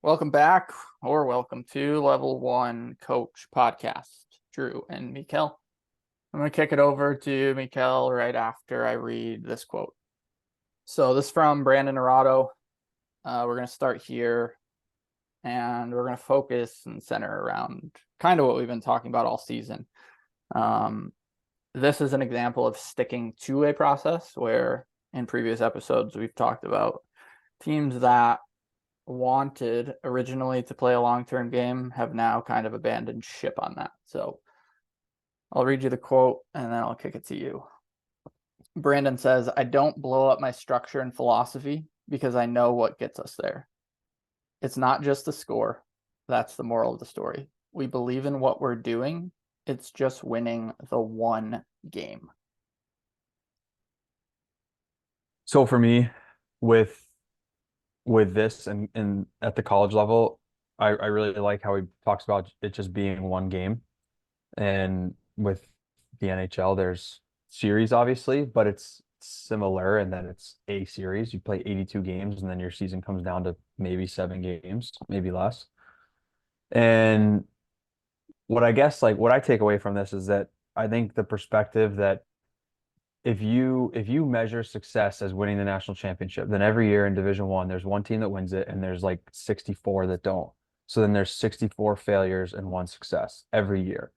Welcome back, or welcome to Level 1 Coach Podcast. Drew and Mikel. I'm going to kick it over to Mikel right after I read this quote. So this is from Brandon Arado. We're going to start here, and we're going to focus and center around kind of what we've been talking about all season. This is an example of sticking to a process where in previous episodes we've talked about teams that wanted originally to play a long-term game have now kind of abandoned ship on that. So I'll read you the quote and then I'll kick it to you. Brandon says, "I don't blow up my structure and philosophy because I know what gets us there. It's not just the score. That's the moral of the story. We believe in what we're doing. It's just winning the one game." So for me, with this and at the college level, I really like how he talks about it just being one game. And with the NHL, there's series obviously, but it's similar in that it's a series. You play 82 games and then your season comes down to maybe 7 games, maybe less. And what I take away from this is that I think the perspective that if you measure success as winning the national championship, then every year in Division One, there's one team that wins it, and there's like 64 that don't. So then there's 64 failures and one success every year.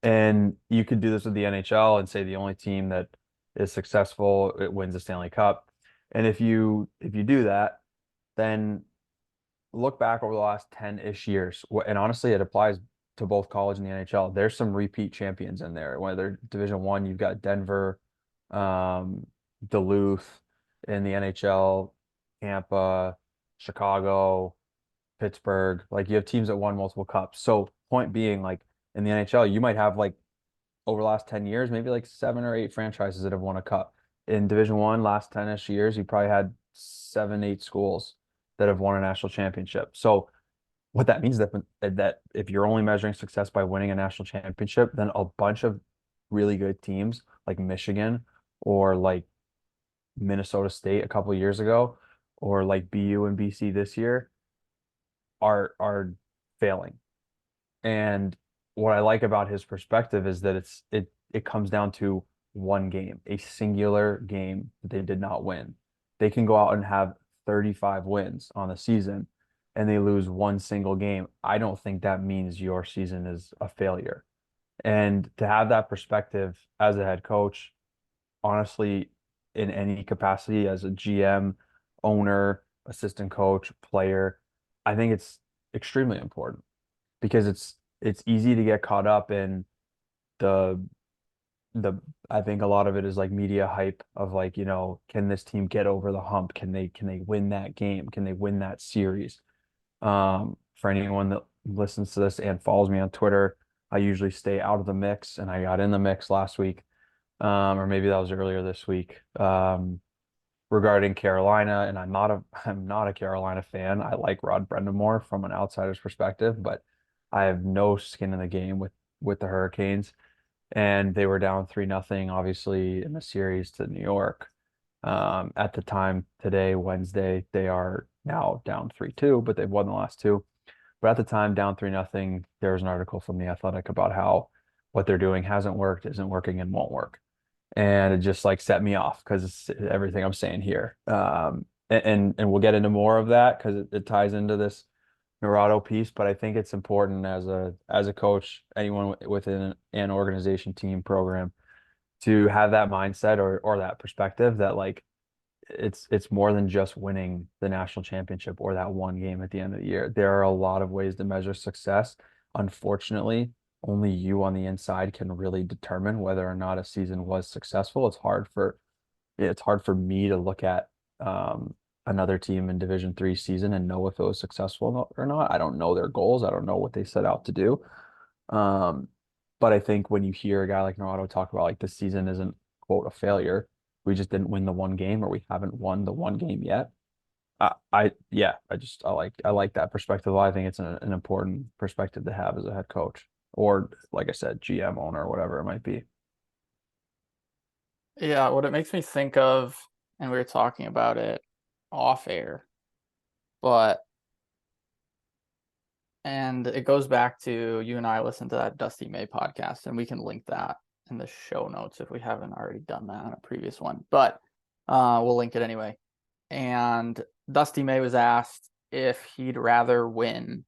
And you could do this with the NHL and say the only team that is successful, it wins the Stanley Cup. And if you do that, then look back over the last 10-ish years. And honestly, it applies to both college and the NHL. There's some repeat champions in there. Whether Division One, you've got Denver, um, Duluth in the NHL, Tampa, Chicago, Pittsburgh. Like you have teams that won multiple cups. So point being, like in the NHL, you might have like over the last 10 years, maybe like 7 or 8 franchises that have won a cup. In Division One, last 10-ish years, you probably had 7, 8 schools that have won a national championship. So what that means is that if you're only measuring success by winning a national championship, then a bunch of really good teams like Michigan or like Minnesota State a couple of years ago, or like BU and BC this year are failing. And what I like about his perspective is that it comes down to one game, a singular game that they did not win. They can go out and have 35 wins on the season and they lose one single game. I don't think that means your season is a failure. And to have that perspective as a head coach, honestly, in any capacity as a GM, owner, assistant coach, player, I think it's extremely important because it's easy to get caught up in the the I think a lot of it is like media hype of like, can this team get over the hump? Can they win that game? Can they win that series? For anyone that listens to this and follows me on Twitter, I usually stay out of the mix and I got in the mix last week. Or maybe that was earlier this week. Regarding Carolina, and I'm not a Carolina fan. I like Rod Brind'Amour from an outsider's perspective, but I have no skin in the game with the Hurricanes, and they were down 3-0, obviously in the series to New York. At the time today, Wednesday, they are now down 3-2, but they've won the last two. But at the time, down 3-0, there was an article from The Athletic about how what they're doing hasn't worked, isn't working, and won't work, and it just like set me off because it's everything I'm saying here. And we'll get into more of that because it ties into this Narado piece. But I think it's important as a coach, anyone within an organization, team, program, to have that mindset or that perspective that like it's more than just winning the national championship or that one game at the end of the year. There are a lot of ways to measure success. Unfortunately, only you on the inside can really determine whether or not a season was successful. It's hard for me to look at another team in Division 3 season and know if it was successful or not. I don't know their goals. I don't know what they set out to do. Um, but I think when you hear a guy like Naruto talk about like this season isn't quote a failure, we just didn't win the one game or we haven't won the one game yet. Yeah, I like that perspective. I think it's an important perspective to have as a head coach or like I said, GM owner or whatever it might be. Yeah, what it makes me think of, and we were talking about it off air, but And it goes back to you and I listened to that Dusty May podcast, and we can link that in the show notes if we haven't already done that on a previous one. But we'll link it anyway. And Dusty May was asked if he'd rather win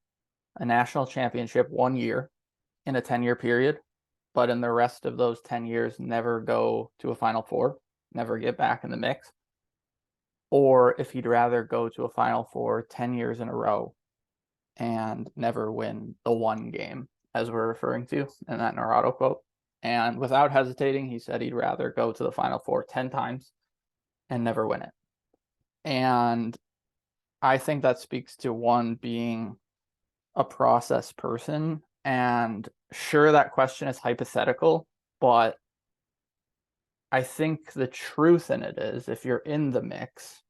a national championship 1 year in a 10-year period, but in the rest of those 10 years, never go to a Final Four, never get back in the mix, or if he'd rather go to a Final Four 10 years in a row and never win the one game, as we're referring to in that Naruto quote. And without hesitating, he said he'd rather go to the Final Four 10 times and never win it. And I think that speaks to one being a process person. And sure, that question is hypothetical, but I think the truth in it is if you're in the mix,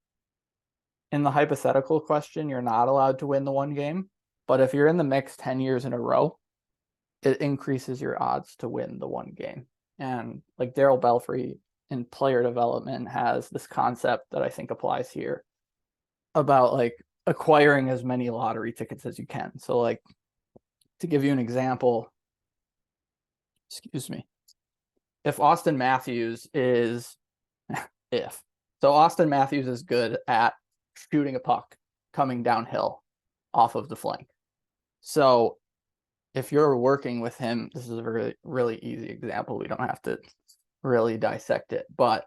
in the hypothetical question, you're not allowed to win the one game. But if you're in the mix 10 years in a row, it increases your odds to win the one game. And like Daryl Belfry in player development has this concept that I think applies here about like acquiring as many lottery tickets as you can. So like to give you an example, excuse me, if Austin Matthews is Austin Matthews is good at shooting a puck coming downhill off of the flank. So if you're working with him, this is a really, really easy example. We don't have to really dissect it. But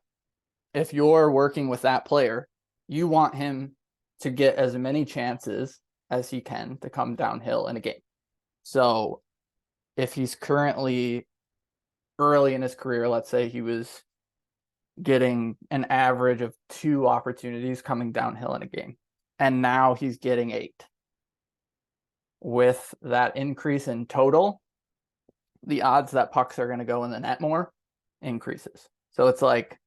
if you're working with that player, you want him to get as many chances as he can to come downhill in a game. So if he's currently early in his career, let's say he was getting an average of 2 opportunities coming downhill in a game, and now he's getting 8. With that increase in total, the odds that pucks are going to go in the net more increases. So it's like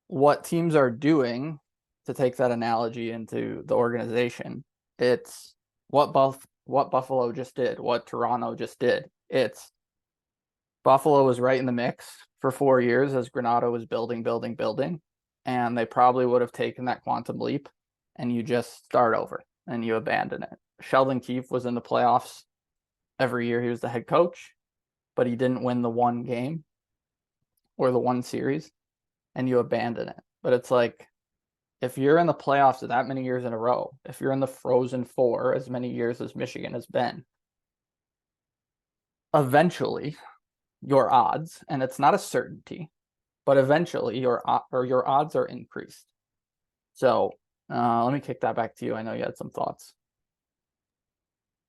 what teams are doing, to take that analogy into the organization, it's what Buffalo just did, what Toronto just did. It's Buffalo was right in the mix for 4 years as Granato was building, and they probably would have taken that quantum leap, and you just start over and you abandon it. Sheldon Keefe was in the playoffs every year he was the head coach, but he didn't win the one game or the one series, and you abandon it. But it's like, if you're in the playoffs that many years in a row, if you're in the Frozen Four as many years as Michigan has been, eventually your odds, and it's not a certainty, but eventually your odds are increased. So let me kick that back to you. I know you had some thoughts.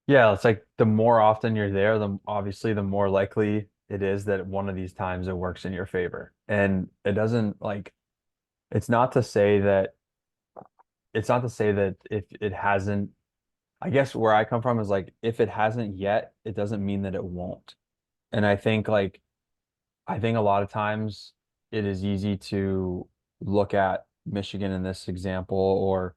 Yeah, it's like the more often you're there, obviously the more likely it is that one of these times it works in your favor. And it doesn't like it's not to say that if it hasn't, I guess where I come from is like if it hasn't yet, it doesn't mean that it won't. And I think a lot of times it is easy to look at Michigan in this example or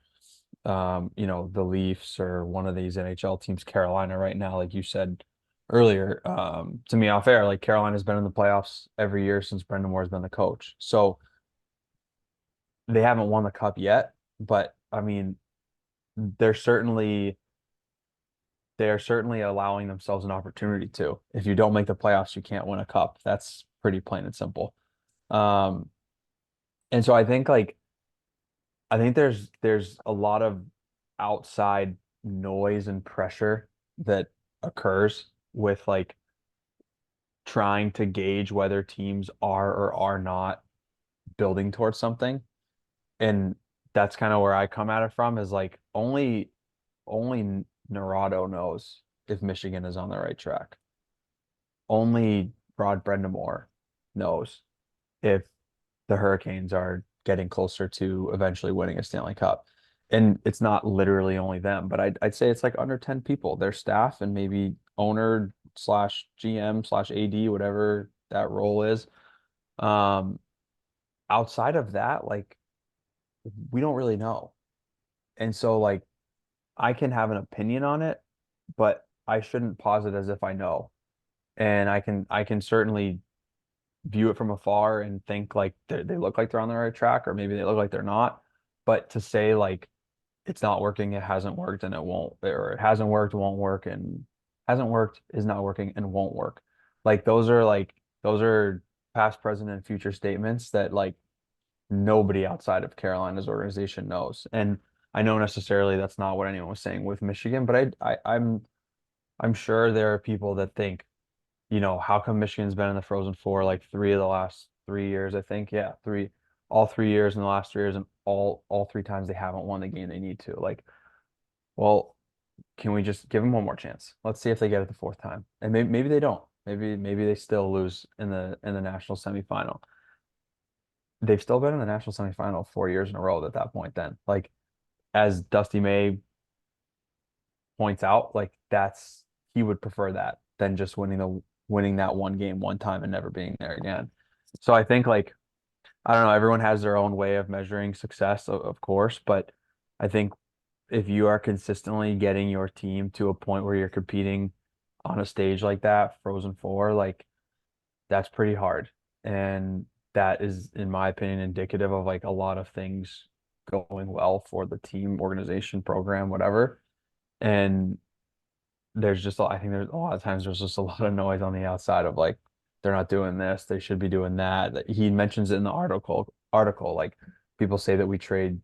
the Leafs or one of these NHL teams, Carolina right now, like you said earlier, to me off air, like Carolina's been in the playoffs every year since Brendan Moore's been the coach. So they haven't won the cup yet, but I mean, they're certainly they are certainly allowing themselves an opportunity to. If you don't make the playoffs, you can't win a cup. That's pretty plain and simple. Um, and so I think there's a lot of outside noise and pressure that occurs with like trying to gauge whether teams are or are not building towards something. And that's kind of where I come at it from is like only Narado knows if Michigan is on the right track. Only Rod Brendamore knows if the Hurricanes are getting closer to eventually winning a Stanley Cup. And it's not literally only them, but I'd say it's like under 10 people, their staff and maybe owner slash GM slash AD, whatever that role is. Um, Outside of that, like we don't really know. And so like I can have an opinion on it, but I shouldn't pause it as if I know. And I can certainly view it from afar and think like they look like they're on the right track, or maybe they look like they're not. But to say like it's not working, it hasn't worked, and it won't, or it hasn't worked, won't work, and hasn't worked, is not working, and won't work. Those are past, present, and future statements that like nobody outside of Carolina's organization knows. And I know necessarily that's not what anyone was saying with Michigan, but I'm sure there are people that think, how come Michigan's been in the Frozen Four like three of the last 3 years, I think. Yeah, all 3 years in the last 3 years, and all three times they haven't won the game they need to. Like, well, can we just give them one more chance? Let's see if they get it the fourth time. And maybe they don't. Maybe they still lose in the national semifinal. They've still been in the national semifinal 4 years in a row at that point then. Like, as Dusty May points out, like he would prefer that than just winning that one game one time and never being there again. So I think like I don't know, everyone has their own way of measuring success, of course, but I think if you are consistently getting your team to a point where you're competing on a stage like that, Frozen Four, like that's pretty hard. And that is, in my opinion, indicative of like a lot of things going well for the team, organization, program, whatever. And I think there's a lot of times there's just a lot of noise on the outside of like they're not doing this, they should be doing that. He mentions it in the article like people say that we trade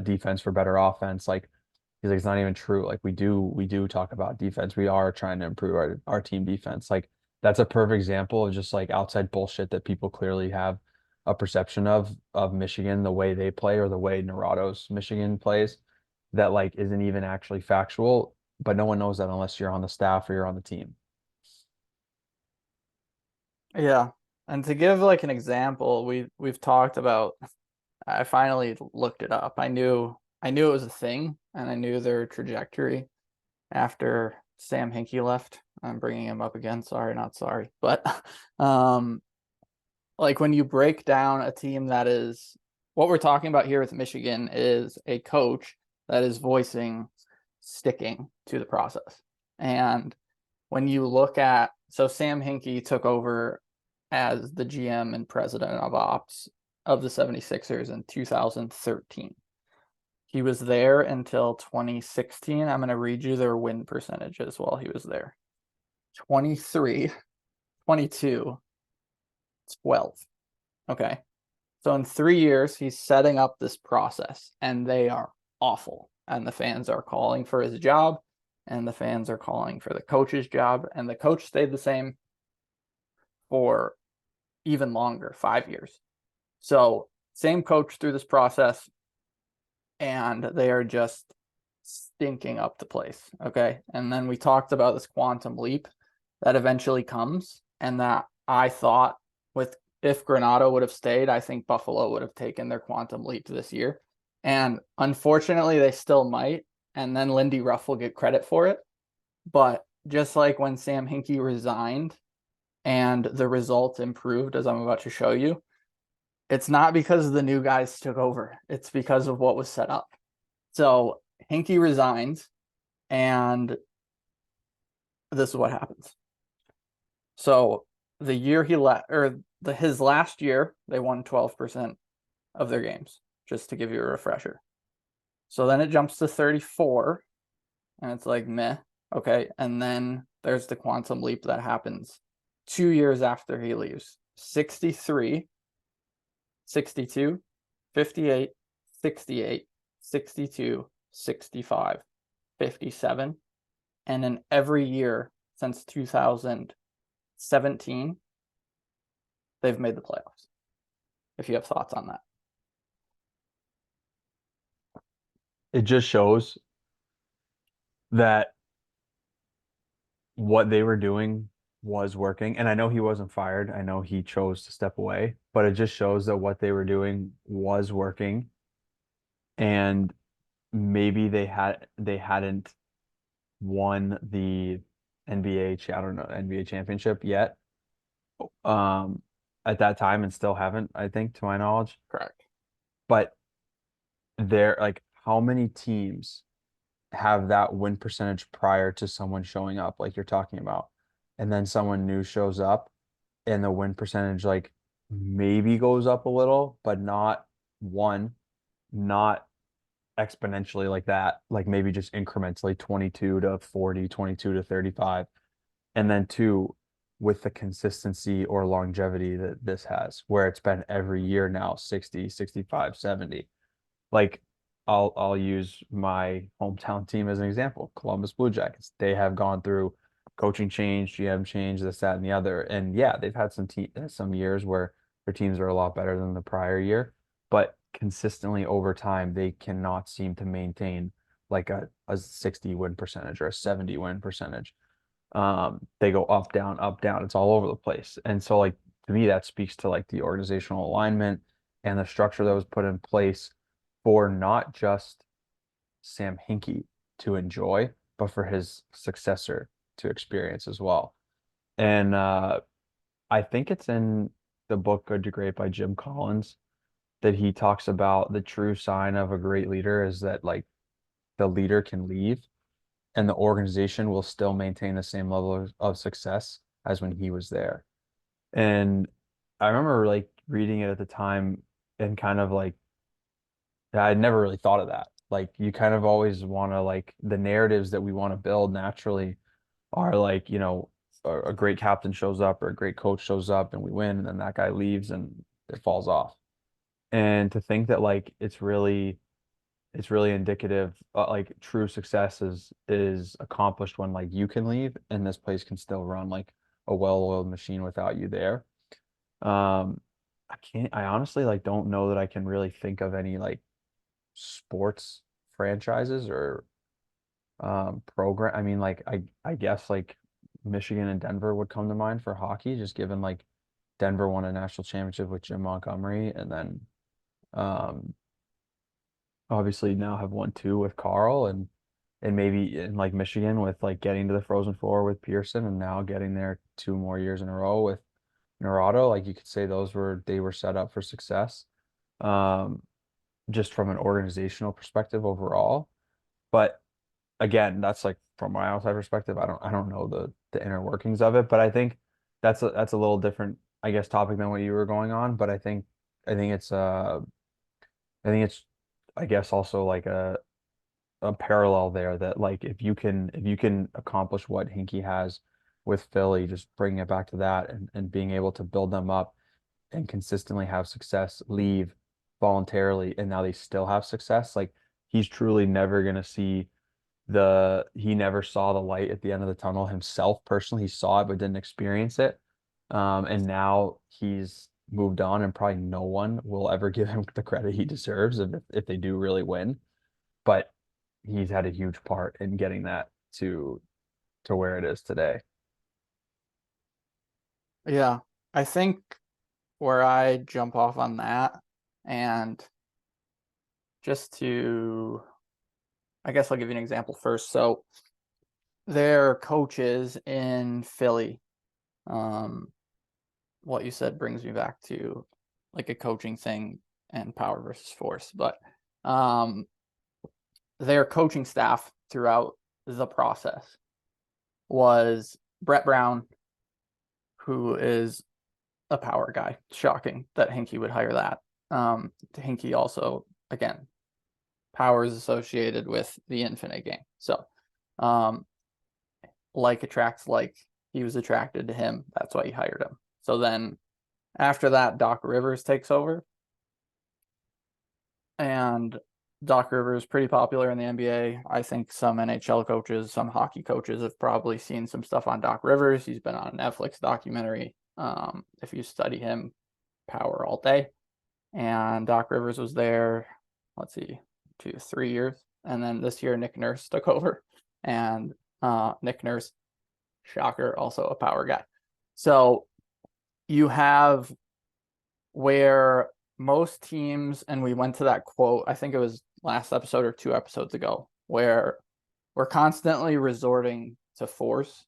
defense for better offense. Like he's like it's not even true. Like we do talk about defense. We are trying to improve our team defense. Like that's a perfect example of just like outside bullshit that people clearly have a perception of Michigan, the way they play or the way Narado's Michigan plays that like isn't even actually factual, but no one knows that unless you're on the staff or you're on the team. Yeah. And to give like an example, we've talked about I finally looked it up. I knew it was a thing and I knew their trajectory after Sam Hinkie left. I'm bringing him up again. Sorry, not sorry. But um like when you break down a team that is what we're talking about here with Michigan is a coach that is voicing sticking to the process. And when you look at so Sam Hinkie took over as the GM and president of ops of the 76ers in 2013. He was there until 2016. I'm going to read you their win percentages while he was there. 23, 22, 12. Okay. So in 3 years, he's setting up this process and they are awful. And the fans are calling for his job and the fans are calling for the coach's job. And the coach stayed the same for even longer, 5 years. So same coach through this process and they are just stinking up the place. Okay. And then we talked about this quantum leap that eventually comes and that I thought with if Granato would have stayed, I think Buffalo would have taken their quantum leap this year. And unfortunately, they still might. And then Lindy Ruff will get credit for it. But just like when Sam Hinkie resigned and the results improved, as I'm about to show you, it's not because the new guys took over. It's because of what was set up. So Hinkie resigned, and this is what happens. So the year he left, or his last year, they won 12% of their games, just to give you a refresher. So then it jumps to 34, and it's like, meh, okay. And then there's the quantum leap that happens 2 years after he leaves. 63, 62, 58, 68, 62, 65, 57. And in every year since 2017, they've made the playoffs. If you have thoughts on that. It just shows that what they were doing was working. And I know he wasn't fired. I know he chose to step away, but it just shows that what they were doing was working. And maybe they hadn't won the I don't know, NBA championship yet. Um, at that time and still haven't, I think, to my knowledge. Correct. But there, like, how many teams have that win percentage prior to someone showing up, like you're talking about, and then someone new shows up, and the win percentage like maybe goes up a little, but not one, not exponentially like that, like maybe just incrementally 22 to 40, 22 to 35. And then two, with the consistency or longevity that this has, where it's been every year now, 60, 65, 70. Like I'll use my hometown team as an example, Columbus Blue Jackets. They have gone through coaching change, GM change, this, that, and the other. And yeah, they've had some years where their teams are a lot better than the prior year, but consistently over time, they cannot seem to maintain like a 60 win percentage or a 70 win percentage. They go up, down, up, down. It's all over the place. And so like to me, that speaks to like the organizational alignment and the structure that was put in place for not just Sam Hinkie to enjoy, but for his successor to experience as well. And I think it's in the book Good to Great by Jim Collins that he talks about the true sign of a great leader is that like the leader can leave and the organization will still maintain the same level of success as when he was there. And I remember like reading it at the time and kind of like I'd never really thought of that. Like you kind of always want to like the narratives that we want to build naturally are like, a great captain shows up or a great coach shows up and we win and then that guy leaves and it falls off. And to think that like it's really indicative like true success is accomplished when like you can leave and this place can still run like a well-oiled machine without you there. Um I honestly like don't know that I can really think of any like sports franchises or program. I mean, like I guess like Michigan and Denver would come to mind for hockey, just given like Denver won a national championship with Jim Montgomery, and then um obviously now have won two with Carl, and maybe in like Michigan with like getting to the Frozen Four with Pearson, and now getting there two more years in a row with Naruto. Like you could say they were set up for success, um, just from an organizational perspective overall. But again, that's like from my outside perspective. I don't know the inner workings of it, but I think that's a little different, I guess, topic than what you were going on. But I think it's I guess also like a parallel there that like if you can accomplish what Hinkie has with Philly, just bringing it back to that and being able to build them up and consistently have success, leave voluntarily, and now they still have success. Like he's truly never gonna see he never saw the light at the end of the tunnel himself personally. He saw it but didn't experience it. And now he's moved on, and probably no one will ever give him the credit he deserves if they do really win. But he's had a huge part in getting that to where it is today. Yeah. I think where I jump off on that, and just to, I guess I'll give you an example first. So their coaches in Philly, what you said brings me back to like a coaching thing and power versus force, but um, their coaching staff throughout the process was Brett Brown, who is a power guy. Shocking that Hinkie would hire that. Hinkie also, again, power is associated with the infinite game. So, like attracts like. He was attracted to him. That's why he hired him. So then after that, Doc Rivers takes over. And Doc Rivers is pretty popular in the NBA. I think some NHL coaches, some hockey coaches have probably seen some stuff on Doc Rivers. He's been on a Netflix documentary. If you study him, power all day. And Doc Rivers was there, let's see, 3 years. And then this year, Nick Nurse took over. And Nick Nurse, shocker, also a power guy. So you have where most teams, and we went to that quote, I think it was last episode or 2 episodes ago, where we're constantly resorting to force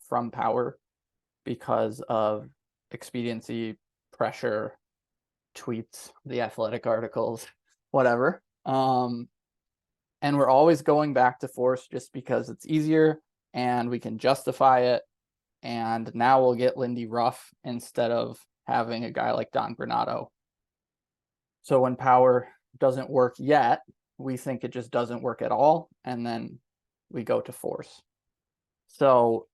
from power because of expediency, pressure, tweets, the athletic articles, whatever. And we're always going back to force just because it's easier and we can justify it. And now we'll get Lindy Ruff instead of having a guy like Don Granato. So when power doesn't work yet, we think it just doesn't work at all, and then we go to force. So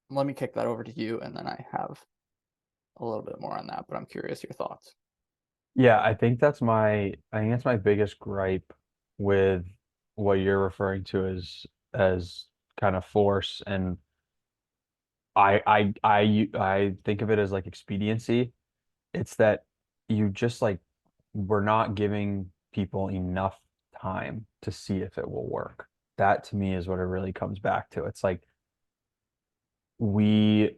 let me kick that over to you, and then I have a little bit more on that, but I'm curious your thoughts. Yeah, I think that's my biggest gripe with what you're referring to as kind of force. And I think of it as like expediency. It's that you just like we're not giving people enough time to see if it will work. That to me is what it really comes back to. It's like we,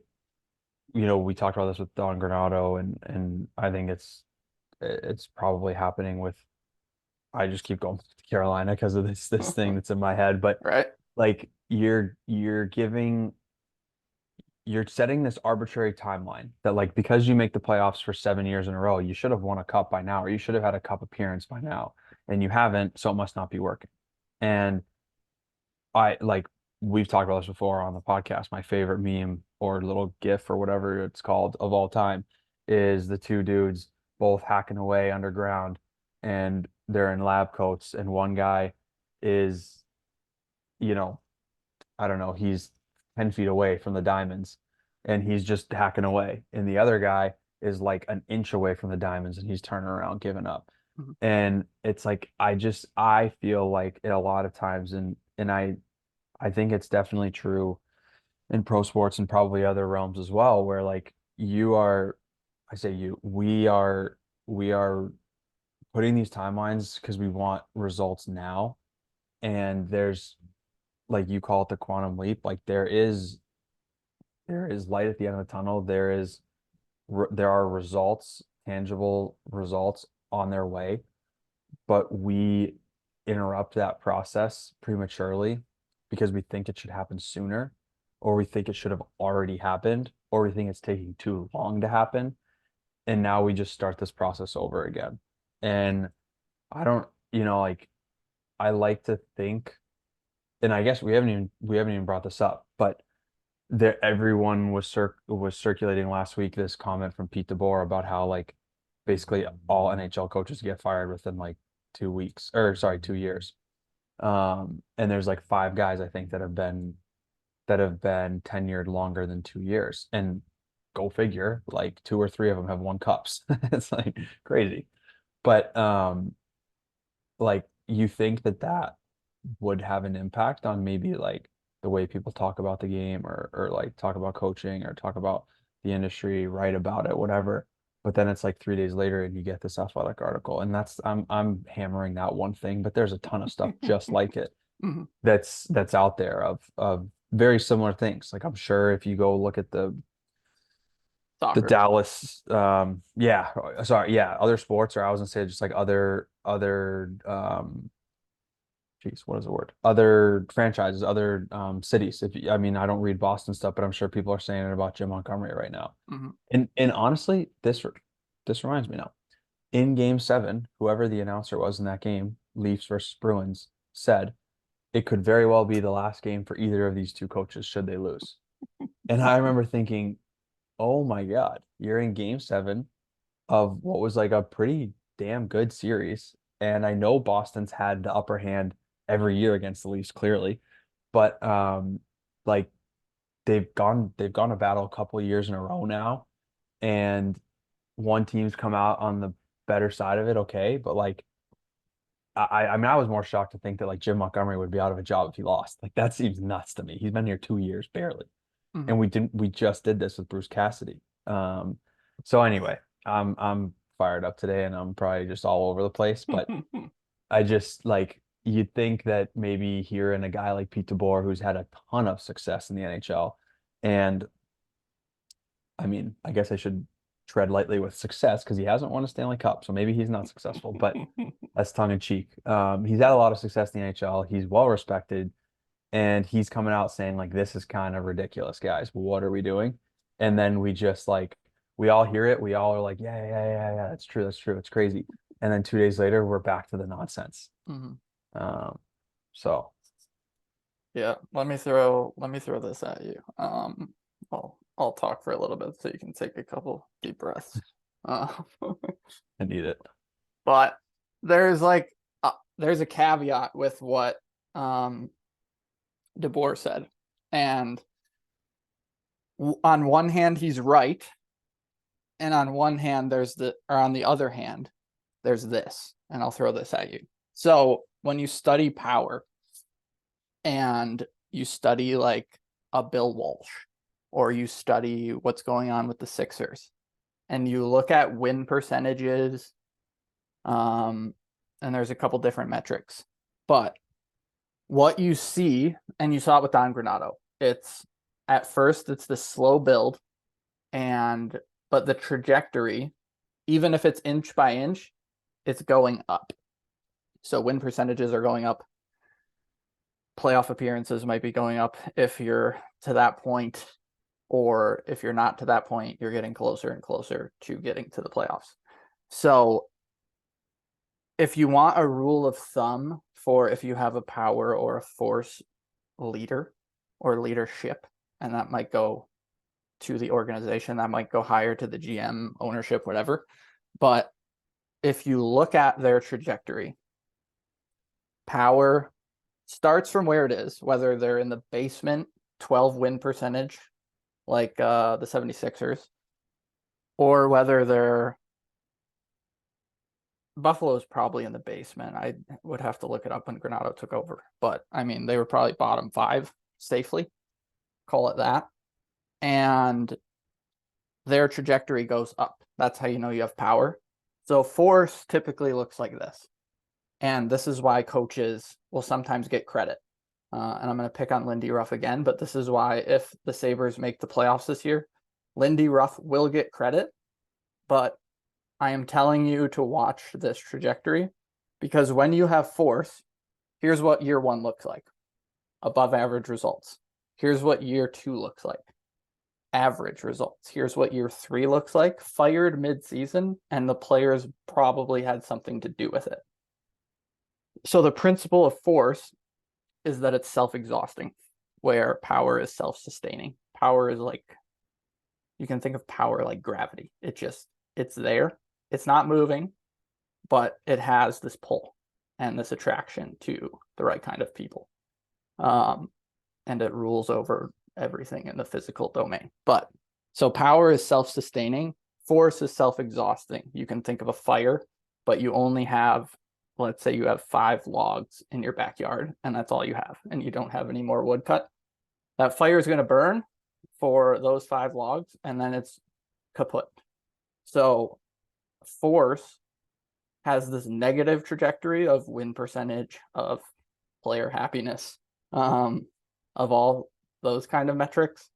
we talked about this with Don Granado, and I think it's probably happening with I just keep going to Carolina because of this thing that's in my head. But Right? like you're setting this arbitrary timeline that like because you make the playoffs for 7 years in a row, you should have won a cup by now, or you should have had a cup appearance by now, and you haven't, so it must not be working. And I like we've talked about this before on the podcast. My favorite meme or little GIF or whatever it's called of all time is the two dudes both hacking away underground, and they're in lab coats, and one guy is, you know, I don't know, he's 10 feet away from the diamonds and he's just hacking away. And the other guy is like an inch away from the diamonds and he's turning around, giving up. Mhm. And it's like I feel like a lot of times, and I think it's definitely true in pro sports and probably other realms as well, where like I say we are putting these timelines because we want results now. And there's, like you call it, the quantum leap. Like there is light at the end of the tunnel. There are results, tangible results on their way, but we interrupt that process prematurely because we think it should happen sooner, or we think it should have already happened, or we think it's taking too long to happen. And now we just start this process over again. And I don't, like I like to think, and I guess we haven't even brought this up, but there everyone was circulating last week this comment from Pete DeBoer about how like basically all NHL coaches get fired within like 2 weeks, or sorry, 2 years. And there's like five guys I think that have been tenured longer than 2 years. And go figure, like two or three of them have won cups. It's like crazy. But like you think that would have an impact on maybe like the way people talk about the game, or like talk about coaching or talk about the industry, write about it, whatever. But then it's like 3 days later and you get this athletic article. And that's I'm hammering that one thing, but there's a ton of stuff just like it Mhm. that's out there of very similar things. Like I'm sure if you go look at the Soccer. Dallas, yeah, sorry, yeah, other sports, or I was gonna say just like other geez, what is the word? Other franchises, other cities. I mean, I don't read Boston stuff, but I'm sure people are saying it about Jim Montgomery right now. Mhm. And honestly, this reminds me now. In Game 7, whoever the announcer was in that game, Leafs versus Bruins, said it could very well be the last game for either of these two coaches should they lose. And I remember thinking, oh my God, you're in Game 7 of what was like a pretty damn good series. And I know Boston's had the upper hand every year against the Leafs, clearly, but like they've gone to battle a couple of years in a row now, and one team's come out on the better side of it, okay, but like I mean I was more shocked to think that like Jim Montgomery would be out of a job if he lost. Like that seems nuts to me. He's been here 2 years barely, Mhm. and we just did this with Bruce Cassidy. So anyway, I'm fired up today and I'm probably just all over the place, but I just like you'd think that maybe hearing a guy like Pete DeBoer who's had a ton of success in the NHL, and I mean, I guess I should tread lightly with success because he hasn't won a Stanley Cup, so maybe he's not successful, but that's tongue in cheek. He's had a lot of success in the NHL. He's well respected, and he's coming out saying like, "This is kind of ridiculous, guys. What are we doing?" And then we just like we all hear it. We all are like, "Yeah, yeah, yeah, yeah. That's true. That's true. It's crazy." And then 2 days later, we're back to the nonsense. Mhm. Um, so Yeah, let me throw this at you. I'll talk for a little bit so you can take a couple deep breaths. Uh, I need it. but there's like there's a caveat with what um DeBoer said, and on one hand he's right, and on one hand on the other hand there's this, and I'll throw this at you. So when you study power and you study like a Bill Walsh, or you study what's going on with the Sixers, and you look at win percentages, and there's a couple different metrics, but what you see, and you saw it with Don Granato, it's at first it's this slow build, and but the trajectory, even if it's inch by inch, it's going up. So win percentages are going up. Playoff appearances might be going up if you're to that point, or if you're not to that point, you're getting closer and closer to getting to the playoffs. So if you want a rule of thumb for if you have a power or a force leader or leadership, and that might go to the organization, that might go higher to the GM, ownership, whatever. But if you look at their trajectory, power starts from where it is, whether they're in the basement, 12 win percentage, like the 76ers, or whether they're Buffalo's probably in the basement. I would have to look it up when Granato took over, but I mean, they were probably bottom 5 safely, call it that. And their trajectory goes up. That's how you know you have power. So force typically looks like this. And this is why coaches will sometimes get credit. And I'm going to pick on Lindy Ruff again, but this is why if the Sabres make the playoffs this year, Lindy Ruff will get credit. But I am telling you to watch this trajectory, because when you have force, here's what year 1 looks like: above average results. Here's what year 2 looks like: average results. Here's what year 3 looks like: fired mid-season, and the players probably had something to do with it. So the principle of force is that it's self-exhausting, where power is self-sustaining. Power is like, you can think of power like gravity. It's there. It's not moving, but it has this pull and this attraction to the right kind of people. And it rules over everything in the physical domain. But so power is self-sustaining. Force is self-exhausting. You can think of a fire, but you only have, let's say you have 5 logs in your backyard, and that's all you have, and you don't have any more wood cut. That fire is going to burn for those 5 logs, and then it's kaput. So force has this negative trajectory of win percentage, of player happiness, of all those kind of metrics.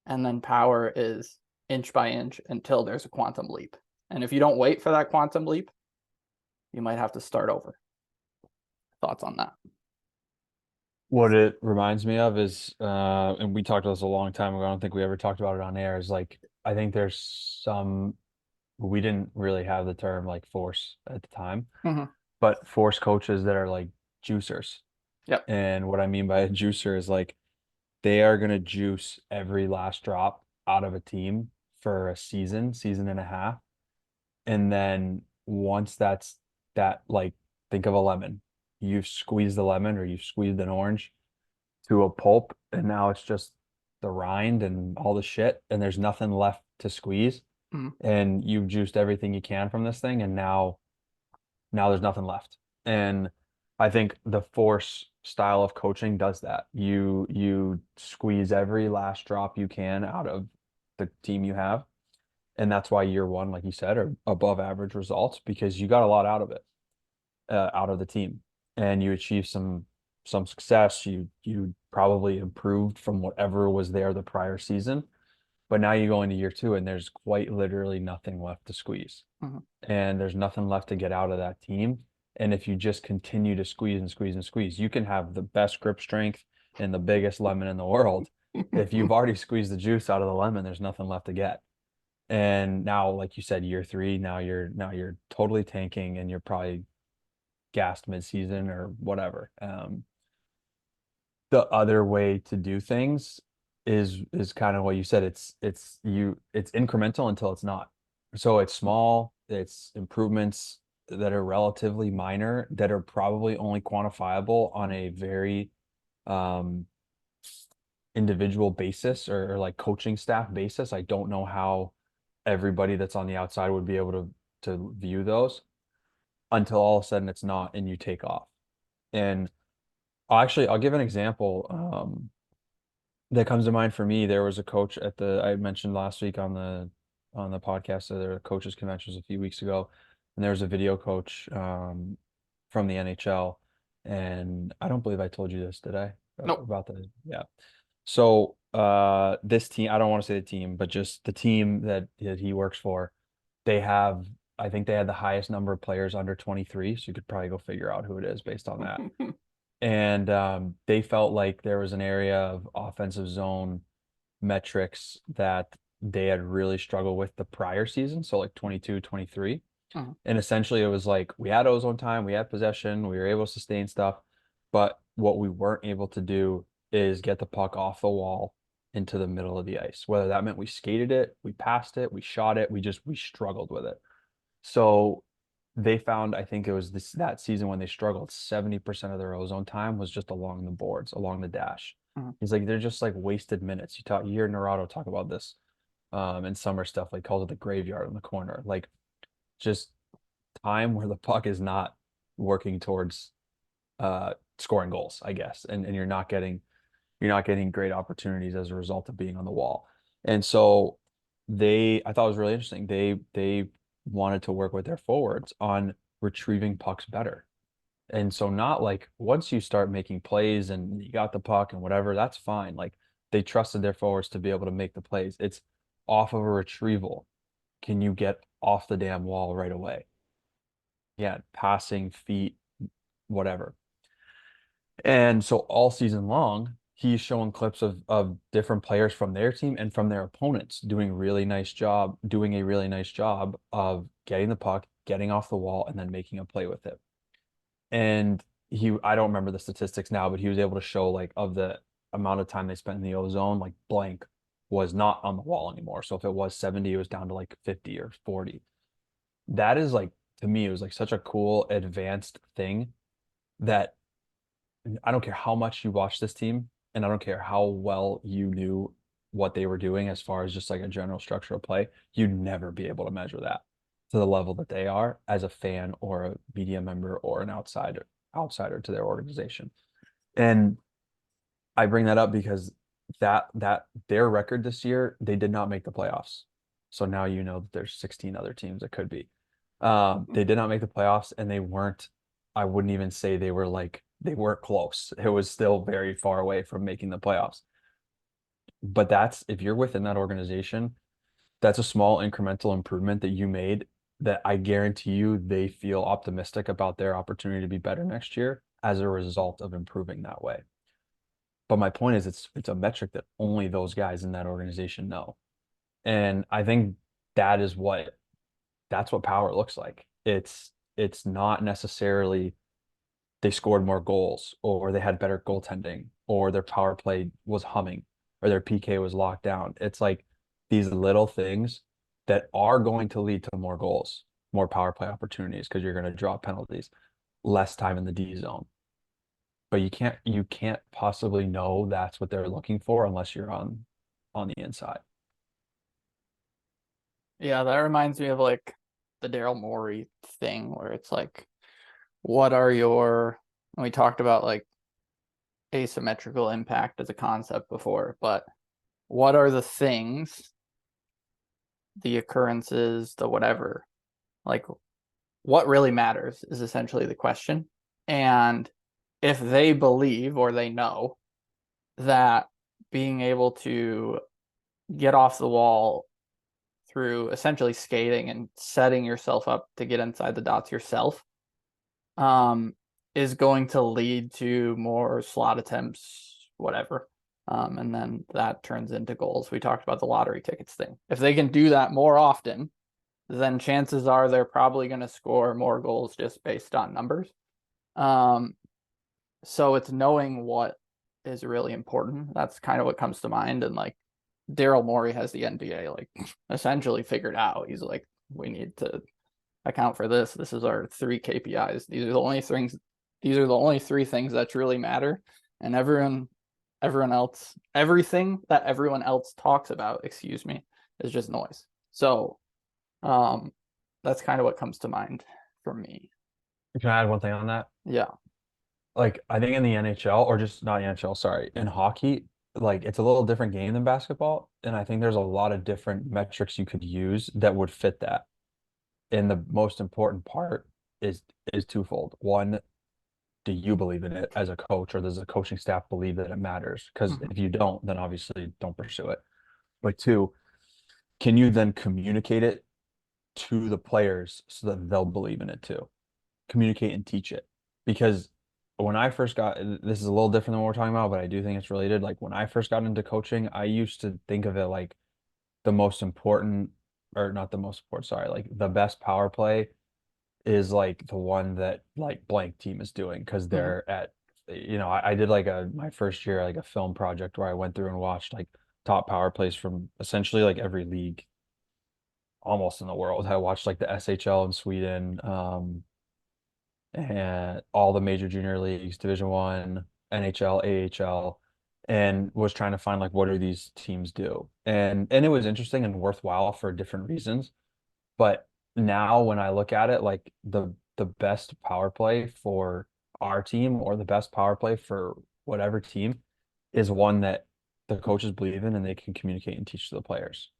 And then power is inch by inch until there's a quantum leap. And if you don't wait for that quantum leap, you might have to start over. Thoughts on that? What it reminds me of is, and we talked about this a long time ago, I don't think we ever talked about it on air, is like, I think there's some, we didn't really have the term like force at the time, but force coaches that are like juicers. Yep. And what I mean by a juicer is like, they are going to juice every last drop out of a team for a season, season and a half. And then once like, think of a lemon. You've squeezed the lemon or you've squeezed an orange to a pulp, and now it's just the rind and all the shit, and there's nothing left to squeeze. And you've juiced everything you can from this thing, and now there's nothing left. And I think the force style of coaching does that. You squeeze every last drop you can out of the team you have. And that's why year 1, like you said, are above average results, because you got a lot out of it, out of the team, and you achieved some success. You probably improved from whatever was there the prior season, but now you go into year 2 and there's quite literally nothing left to squeeze, and there's nothing left to get out of that team. And if you just continue to squeeze and squeeze and squeeze, you can have the best grip strength and the biggest lemon in the world. If you've already squeezed the juice out of the lemon, there's nothing left to get. And now, like you said, year 3, now you're totally tanking, and you're probably gassed mid-season or whatever. The other way to do things is kind of what you said. It's incremental until it's not. So it's small, it's improvements that are relatively minor that are probably only quantifiable on a very um individual basis or like coaching staff basis. I don't know how everybody that's on the outside would be able to view those until all of a sudden it's not and you take off. And I'll give an example that comes to mind for me. There was a coach at the I mentioned last week on the podcast that there were coaches conventions a few weeks ago, and there was a video coach from the NHL, and I don't believe I told you this, did I? Nope. About the yeah. So this team, I don't want to say the team, but just the team that he works for, they have I think they had the highest number of players under 23, so you could probably go figure out who it is based on that. And they felt like there was an area of offensive zone metrics that they had really struggled with the prior season, so like 22, 23. Mhm. And essentially it was like we had ozone time, we had possession, we were able to sustain stuff, but what we weren't able to do is get the puck off the wall into the middle of the ice. Whether that meant we skated it, we passed it, we shot it, we struggled with it. So they found, I think it was that season when they struggled, 70% of their ozone time was just along the boards, along the dash. Mhm. He's like, they're just like wasted minutes. You hear Naruto talk about this in summer stuff, like calls it the graveyard in the corner. Like just time where the puck is not working towards scoring goals, I guess. And you're not getting great opportunities as a result of being on the wall. And so I thought it was really interesting. They wanted to work with their forwards on retrieving pucks better. And so not like once you start making plays and you got the puck and whatever, that's fine. Like they trusted their forwards to be able to make the plays. It's off of a retrieval. Can you get off the damn wall right away? Yeah, passing, feet, whatever. And so all season long, he's showing clips of different players from their team and from their opponents doing a really nice job of getting the puck, getting off the wall, and then making a play with it. And I don't remember the statistics now, but he was able to show like of the amount of time they spent in the ozone, like blank was not on the wall anymore. So if it was 70, it was down to like 50 or 40. That is like, to me, it was like such a cool advanced thing that I don't care how much you watch this team, and I don't care how well you knew what they were doing as far as just like a general structure of play, you'd never be able to measure that to the level that they are as a fan or a media member or an outsider to their organization. And I bring that up because that their record this year, they did not make the playoffs. So now you know that there's 16 other teams that could be. They did not make the playoffs, and they weren't. I wouldn't even say they weren't close. It was still very far away from making the playoffs. But that's if you're within that organization, that's a small incremental improvement that you made that I guarantee you they feel optimistic about their opportunity to be better next year as a result of improving that way. But my point is it's a metric that only those guys in that organization know. And I think that is that's what power looks like. It's not necessarily they scored more goals or they had better goaltending or their power play was humming or their PK was locked down. It's like these little things that are going to lead to more goals, more power play opportunities because you're going to draw penalties, less time in the D zone. But you can't possibly know that's what they're looking for unless you're on the inside. Yeah, that reminds me of like the Daryl Morey thing where it's like, what are your, and we talked about like asymmetrical impact as a concept before, but what are the things, the occurrences, the whatever, like what really matters is essentially the question. And if they believe or they know that being able to get off the wall through essentially skating and setting yourself up to get inside the dots yourself um, is going to lead to more slot attempts, whatever. And then that turns into goals. We talked about the lottery tickets thing. If they can do that more often, then chances are they're probably going to score more goals just based on numbers. Um, so it's knowing what is really important. That's kind of what comes to mind. And like Daryl Morey has the NBA like essentially figured out. He's like, we need to account for this. This is our 3 KPIs. These are the only things. These are the only 3 things that truly matter. And everyone else, everything that everyone else talks about, excuse me, is just noise. So, that's kind of what comes to mind for me. Can I add one thing on that? Yeah. Like I think in the NHL, or just not NHL, sorry, in hockey, like it's a little different game than basketball, and I think there's a lot of different metrics you could use that would fit that. And the most important part is twofold. One, do you believe in it as a coach, or does the coaching staff believe that it matters? Because Mhm. if you don't, then obviously don't pursue it. But two, can you then communicate it to the players so that they'll believe in it too? Communicate and teach it. Because when I first got, this is a little different than what we're talking about, but I do think it's related. Like when I first got into coaching, I used to think of it like the most important, or not the most important, sorry, like the best power play is like the one that like blank team is doing because Mhm. they're at, I did like my first year, like a film project where I went through and watched like top power plays from essentially like every league almost in the world. I watched like the SHL in Sweden, and all the major junior leagues, Division One, NHL, AHL, and was trying to find like what do these teams do, and it was interesting and worthwhile for different reasons. But now when I look at it, like the best power play for our team or the best power play for whatever team is one that the coaches believe in and they can communicate and teach to the players.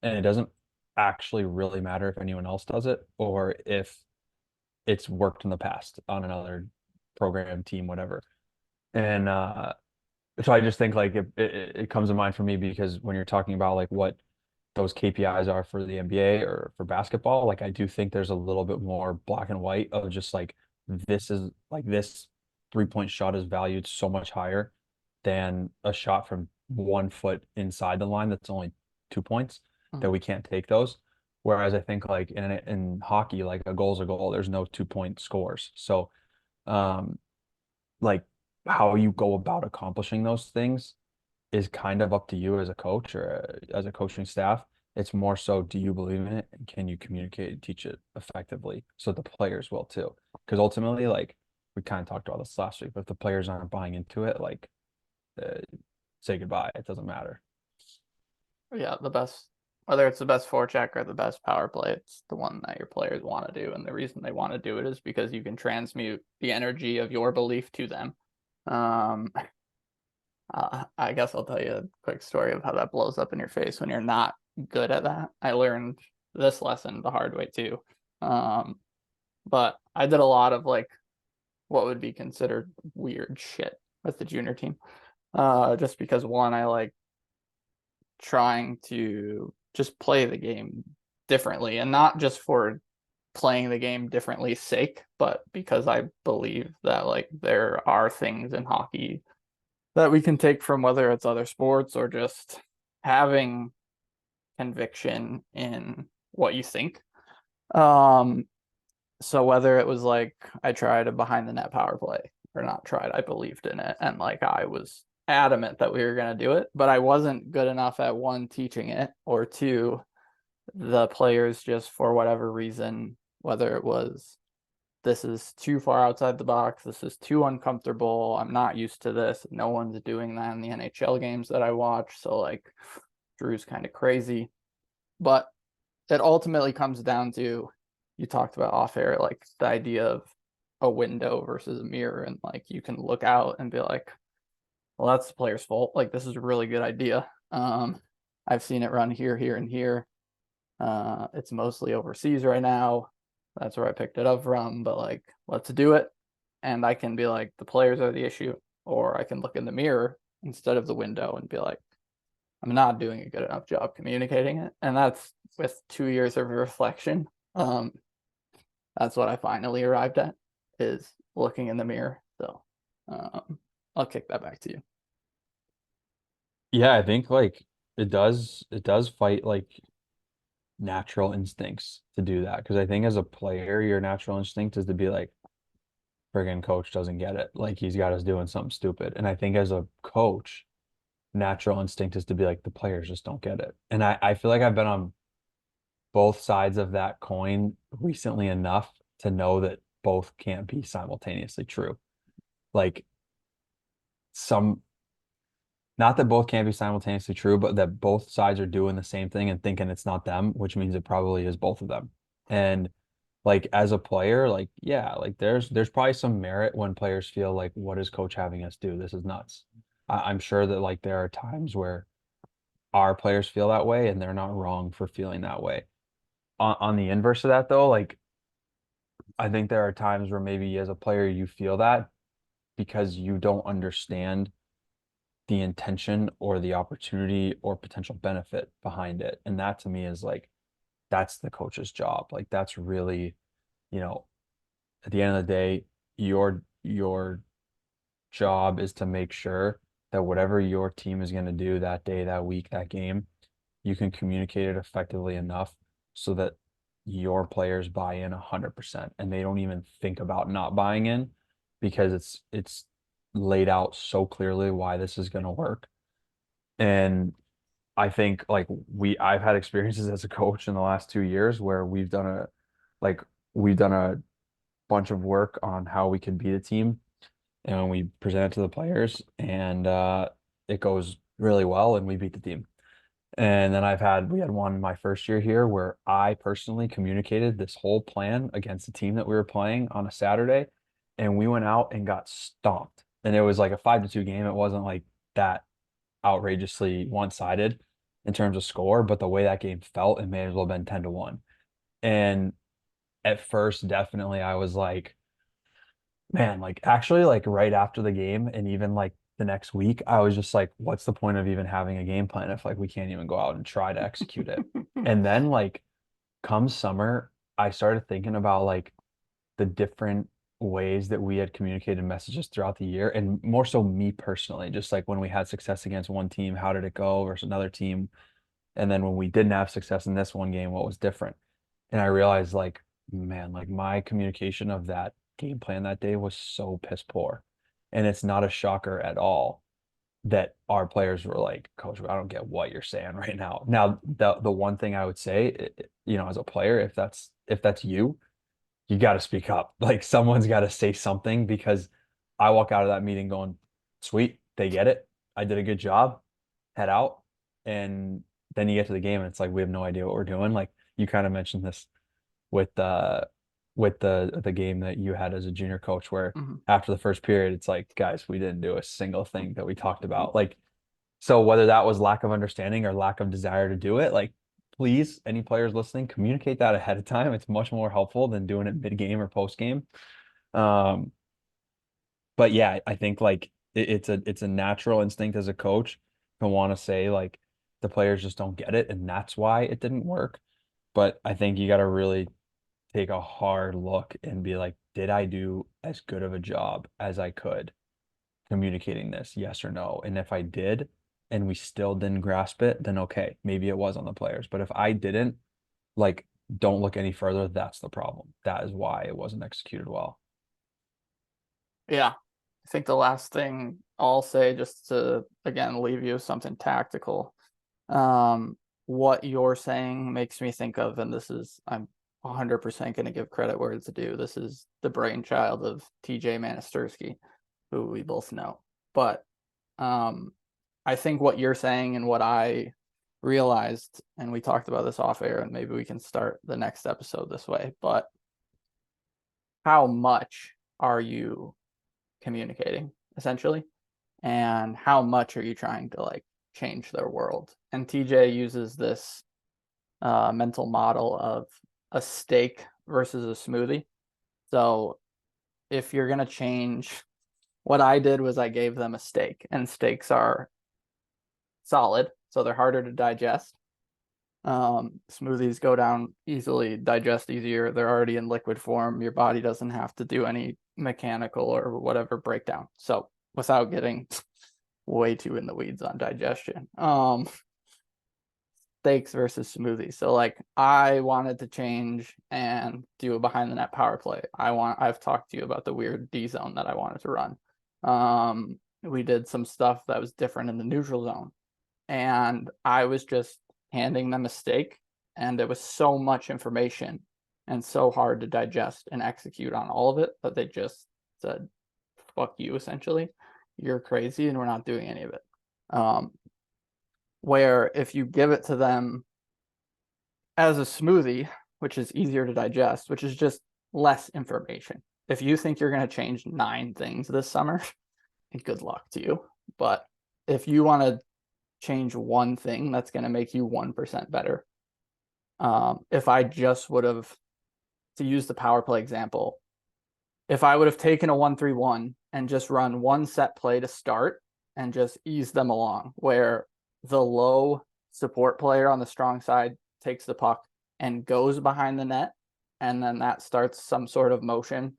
And it doesn't actually really matter if anyone else does it or if it's worked in the past on another program, team, whatever. And so I just think like it comes to mind for me because when you're talking about like what those KPIs are for the NBA or for basketball, like I do think there's a little bit more black and white of just like this is like this 3-point shot is valued so much higher than a shot from 1 foot inside the line that's only 2 points that Mhm. we can't take those. Whereas I think like in hockey, like a goal's a goal. There's no 2-point scores. So um like how you go about accomplishing those things is kind of up to you as a coach or as a coaching staff. It's more so, do you believe in it and can you communicate and teach it effectively so the players will too? Because ultimately, like we kind of talked about this last week, but if the players aren't buying into it, like uh, say goodbye. It doesn't matter. Yeah, the best, whether it's the best forecheck or the best power play, it's the one that your players want to do. And the reason they want to do it is because you can transmute the energy of your belief to them. Um, I guess I'll tell you a quick story of how that blows up in your face when you're not good at that. I learned this lesson the hard way too. Um, but I did a lot of like what would be considered weird shit with the junior team. Just because one, I like trying to just play the game differently and not just for playing the game differently sake, but because I believe that like there are things in hockey that we can take from whether it's other sports or just having conviction in what you think. Um, so whether it was like I tried a behind the net power play or not tried, I believed in it and like I was adamant that we were going to do it, but I wasn't good enough at one teaching it or two the players just for whatever reason, whether it was this is too far outside the box, this is too uncomfortable, I'm not used to this. No one's doing that in the NHL games that I watch, so like Drew's kind of crazy. But it ultimately comes down to you talked about off air, like the idea of a window versus a mirror, and like you can look out and be like, well, that's the player's fault. Like this is a really good idea. I've seen it run here, here, and here. It's mostly overseas right now. That's where I picked it up from, but like, let's do it. And I can be like, the players are the issue, or I can look in the mirror instead of the window and be like, I'm not doing a good enough job communicating it. And that's with 2 years of reflection. Um, that's what I finally arrived at is looking in the mirror. So um, I'll kick that back to you. Yeah, I think like it does fight like natural instincts to do that. Because I think as a player, your natural instinct is to be like, friggin' coach doesn't get it. Like he's got us doing something stupid. And I think as a coach, natural instinct is to be like, the players just don't get it. And I feel like I've been on both sides of that coin recently enough to know that both can't be simultaneously true. Like some, not that both can't be simultaneously true, but that both sides are doing the same thing and thinking it's not them, which means it probably is both of them. And like as a player, like yeah, like there's probably some merit when players feel like, what is coach having us do? This is nuts. I'm sure that like there are times where our players feel that way and they're not wrong for feeling that way. On the inverse of that though, like I think there are times where maybe as a player you feel that because you don't understand the intention or the opportunity or potential benefit behind it. And that to me is like that's the coach's job. Like that's really, you know, at the end of the day, your job is to make sure that whatever your team is going to do that day, that week, that game, you can communicate it effectively enough so that your players buy in 100% and they don't even think about not buying in because it's laid out so clearly why this is going to work. And I think like I've had experiences as a coach in the last 2 years where like we've done a bunch of work on how we can beat a team and we present it to the players and it goes really well and we beat the team. And then we had one my first year here where I personally communicated this whole plan against the team that we were playing on a Saturday, and we went out and got stomped. And it was like a 5-2 game. It wasn't like that outrageously one-sided in terms of score, but the way that game felt, it may as well have been 10-1. And at first, definitely I was like, man, like actually like right after the game and even like the next week, I was just like, what's the point of even having a game plan if like we can't even go out and try to execute it? And then like come summer, I started thinking about like the different ways that we had communicated messages throughout the year and more so me personally, just like when we had success against one team, how did it go versus another team? And then when we didn't have success in this one game, what was different? And I realized like, man, like my communication of that game plan that day was so piss poor. And it's not a shocker at all that our players were like, Coach, I don't get what you're saying right now. Now, the one thing I would say, as a player, if that's you, you got to speak up. Like someone's got to say something because I walk out of that meeting going, sweet, they get it. I did a good job. Head out. And then you get to the game and it's like we have no idea what we're doing. Like you kind of mentioned this with the game that you had as a junior coach where Mhm. after the first period it's like, guys, we didn't do a single thing that we talked about. Like so whether that was lack of understanding or lack of desire to do it, like please, any players listening, communicate that ahead of time. It's much more helpful than doing it mid-game or post-game. Um, but yeah, I think like it's a natural instinct as a coach to want to say like the players just don't get it and that's why it didn't work. But I think you got to really take a hard look and be like, did I do as good of a job as I could communicating this? Yes or no? And if I did and we still didn't grasp it, then okay, maybe it was on the players. But if I didn't, like, don't look any further. That's the problem. That is why it wasn't executed well. Yeah. I think the last thing I'll say, just to again leave you with something tactical, what you're saying makes me think of, and this is, I'm 100% going to give credit where it's due. This is the brainchild of TJ Manisterski, who we both know. But um, I think what you're saying and what I realized, and we talked about this off air, and maybe we can start the next episode this way, but how much are you communicating essentially? And how much are you trying to like change their world? And TJ uses this mental model of a steak versus a smoothie. So if you're going to change, what I did was I gave them a steak, and steaks are solid, so they're harder to digest. Smoothies go down easily, digest easier. They're already in liquid form. Your body doesn't have to do any mechanical or whatever breakdown. So without getting way too in the weeds on digestion, steaks versus smoothies. So like I wanted to change and do a behind the net power play. I've talked to you about the weird D zone that I wanted to run. We did some stuff that was different in the neutral zone, and I was just handing them a steak and it was so much information and so hard to digest and execute on all of it that they just said, fuck you, essentially. You're crazy and we're not doing any of it. Where if you give it to them as a smoothie, which is easier to digest, which is just less information. If you think you're going to change 9 things this summer, good luck to you. But if you want to change one thing that's going to make you 1% better, if I just would have, to use the power play example, if I would have taken a 1-3-1 and just run one set play to start and just ease them along, where the low support player on the strong side takes the puck and goes behind the net, and then that starts some sort of motion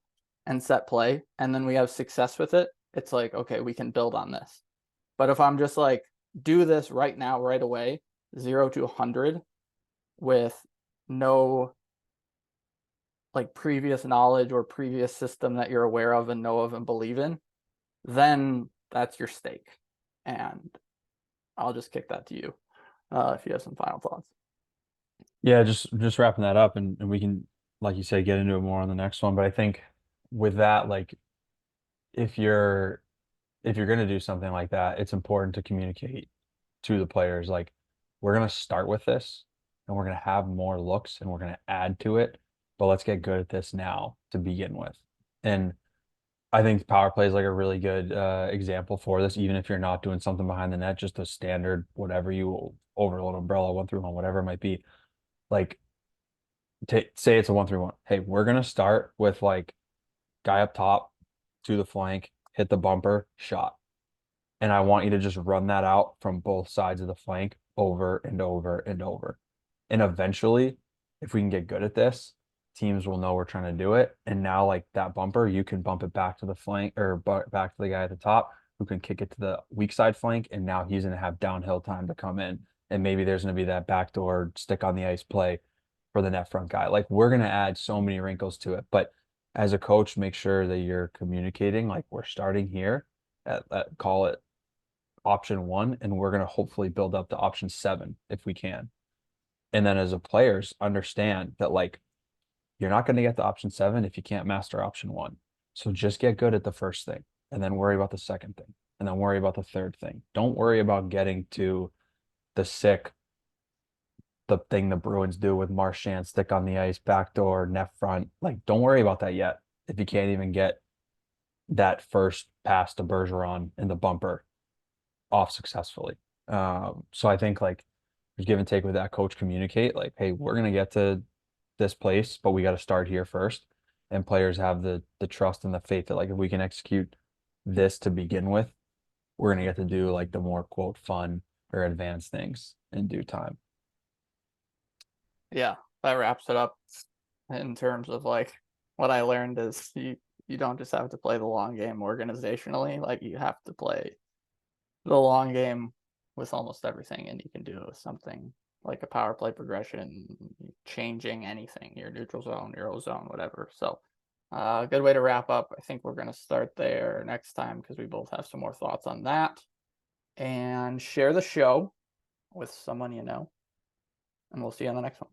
and set play, and then we have success with it, it's like, okay, we can build on this. But if I'm just like, do this right now, right away, 0 to 100 with no like previous knowledge or previous system that you're aware of and know of and believe in, then that's your stake. And I'll just kick that to you if you have some final thoughts. Yeah, just wrapping that up, and we can, like you said, get into it more on the next one. But I think with that, like if you're gonna do something like that, it's important to communicate to the players, like, we're gonna start with this and we're gonna have more looks and we're gonna add to it, but let's get good at this now to begin with. And I think power play is like a really good example for this, even if you're not doing something behind the net, just a standard, whatever you overload umbrella, 1-3-1, whatever it might be. Like, say it's a 1-3-1. Hey, we're gonna start with like guy up top to the flank, hit the bumper, shot. And I want you to just run that out from both sides of the flank over and over and over. And eventually, if we can get good at this, teams will know we're trying to do it. And now, like that bumper, you can bump it back to the flank or back to the guy at the top who can kick it to the weak side flank. And now he's going to have downhill time to come in. And maybe there's going to be that backdoor stick on the ice play for the net front guy. Like, we're going to add so many wrinkles to it. But as a coach, make sure that you're communicating, like, we're starting here call it option 1, and we're going to hopefully build up to option 7 if we can. And then as a players, understand that, like, you're not going to get to option 7 if you can't master option 1. So just get good at the first thing and then worry about the second thing and then worry about the third thing. Don't worry about getting to the thing the Bruins do with Marchand, stick on the ice, backdoor, net front. Like, don't worry about that yet if you can't even get that first pass to Bergeron in the bumper off successfully. So I think, like, there's give and take with that. Coach communicate, like, hey, we're gonna get to this place, but we got to start here first. And players have the trust and the faith that, like, if we can execute this to begin with, we're gonna get to do like the more quote fun or advanced things in due time. Yeah, that wraps it up in terms of like what I learned is you don't just have to play the long game organizationally, like you have to play the long game with almost everything, and you can do something like a power play progression, changing anything, your neutral zone, your ozone, whatever. So a good way to wrap up. I think we're going to start there next time because we both have some more thoughts on that. And share the show with someone you know, and we'll see you on the next one.